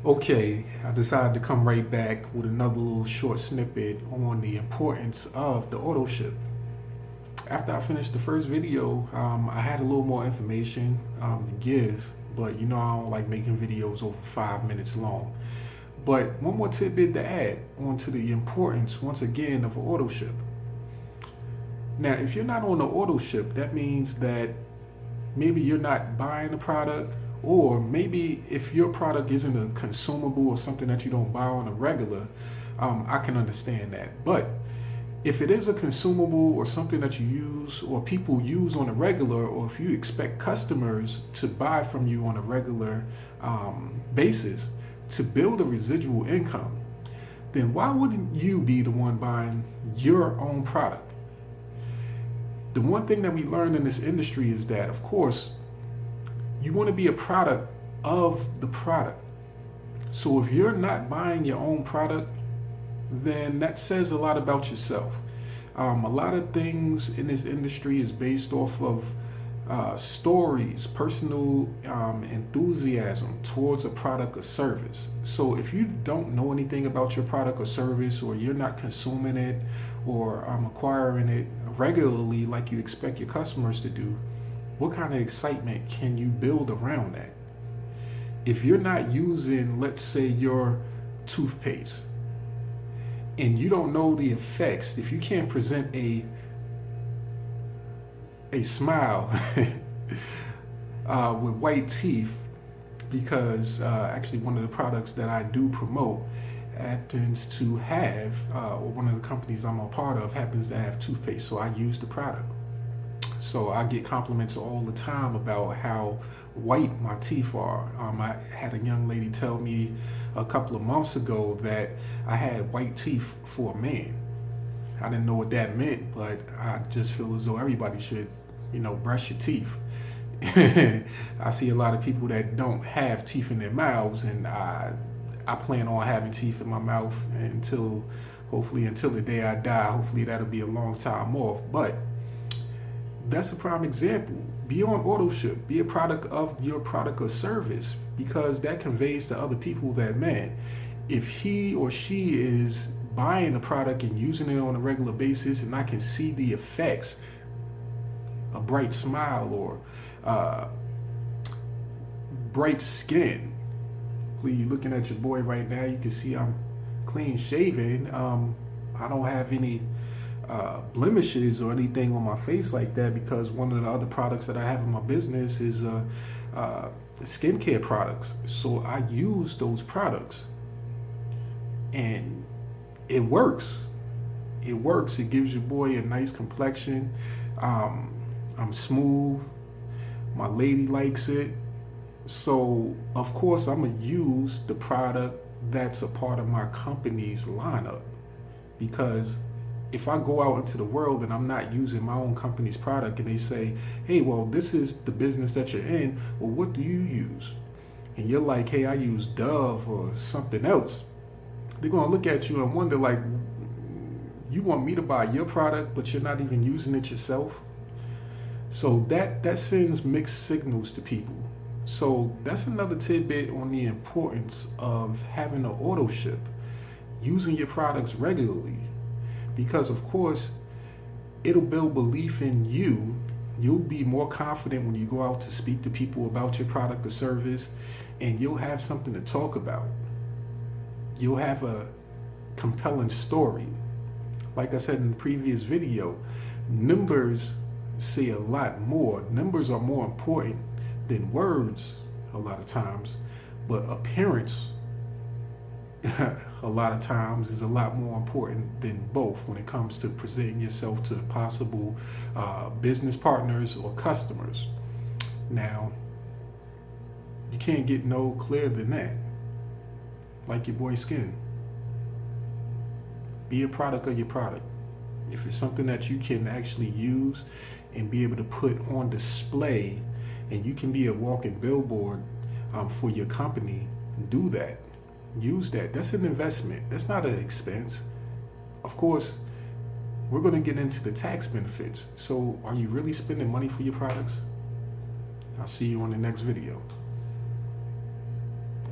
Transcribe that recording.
Okay, I decided to come right back with another little short snippet on the importance of the auto ship. After I finished the first video, I had a little more information to give, but you know I don't like making videos over 5 minutes long. But one more tidbit to add onto the importance, once again, of an auto ship. Now, if you're not on the auto ship, that means that maybe you're not buying the product, or maybe if your product isn't a consumable or something that you don't buy on a regular, I can understand that. But if it is a consumable or something that you use or people use on a regular, or if you expect customers to buy from you on a regular basis to build a residual income, then why wouldn't you be the one buying your own product? The one thing that we learned in this industry is that, of course, you want to be a product of the product. So if you're not buying your own product, then that says a lot about yourself. A lot of things in this industry is based off of stories, personal enthusiasm towards a product or service. So if you don't know anything about your product or service, or you're not consuming it or acquiring it regularly like you expect your customers to do, what kind of excitement can you build around that? If you're not using, let's say, your toothpaste, and you don't know the effects, if you can't present a smile with white teeth, because actually one of the products that I do promote happens to have, or one of the companies I'm a part of happens to have toothpaste, so I use the product. So I get compliments all the time about how white my teeth are. I had a young lady tell me a couple of months ago that I had white teeth for a man. I didn't know what that meant, but I just feel as though everybody should, brush your teeth. I see a lot of people that don't have teeth in their mouths, and I plan on having teeth in my mouth hopefully until the day I die. Hopefully that'll be a long time off, but that's a prime example. Be on auto ship. Be a product of your product or service, because that conveys to other people that, man, if he or she is buying the product and using it on a regular basis, and I can see the effects, a bright smile or bright skin. Please, looking at your boy right now, you can see I'm clean shaven. I don't have any blemishes or anything on my face like that, because one of the other products that I have in my business is skincare products. So I use those products, and it works. It works. It gives your boy a nice complexion. I'm smooth. My lady likes it. So of course I'm gonna use the product that's a part of my company's lineup, because if I go out into the world and I'm not using my own company's product, and they say, hey, well, this is the business that you're in, well, what do you use? And you're like, hey, I use Dove or something else. They're gonna look at you and wonder, like, you want me to buy your product, but you're not even using it yourself? So that sends mixed signals to people. So that's another tidbit on the importance of having an auto ship, using your products regularly. Because of course, it'll build belief in you. You'll be more confident when you go out to speak to people about your product or service, and you'll have something to talk about. You'll have a compelling story. Like I said in the previous video, numbers say a lot more. Numbers are more important than words a lot of times, but appearance a lot of times is a lot more important than both when it comes to presenting yourself to possible business partners or customers. Now, you can't get no clearer than that. Like your boy Skin. Be a product of your product. If it's something that you can actually use and be able to put on display, and you can be a walking billboard for your company, do that. Use that. That's an investment. That's not an expense. Of course, we're going to get into the tax benefits. So are you really spending money for your products? I'll see you on the next video.